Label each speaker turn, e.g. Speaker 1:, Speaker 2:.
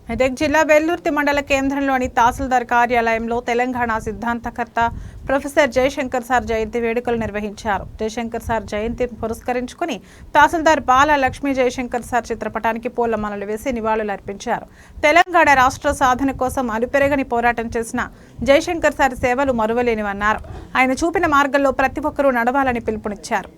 Speaker 1: మెదక్ జిల్లా వెల్లుర్తి మండల కేంద్రంలోని తహసీల్దార్ కార్యాలయంలో తెలంగాణ సిద్ధాంతకర్త ప్రొఫెసర్ జయశంకర్ సార్ జయంతి వేడుకలు నిర్వహించారు. జయశంకర్ సార్ జయంతిని పురస్కరించుకుని తహసీల్దార్ బాల లక్ష్మీ జయశంకర్ సార్ చిత్రపటానికి పూలమాలలు వేసి నివాళులర్పించారు. తెలంగాణ రాష్ట్ర సాధన కోసం అలుపెరగని పోరాటం చేసిన జయశంకర్ సార్ సేవలు మరువలేనివన్నారు. ఆయన చూపిన మార్గంలో ప్రతి ఒక్కరూ నడవాలని పిలుపునిచ్చారు.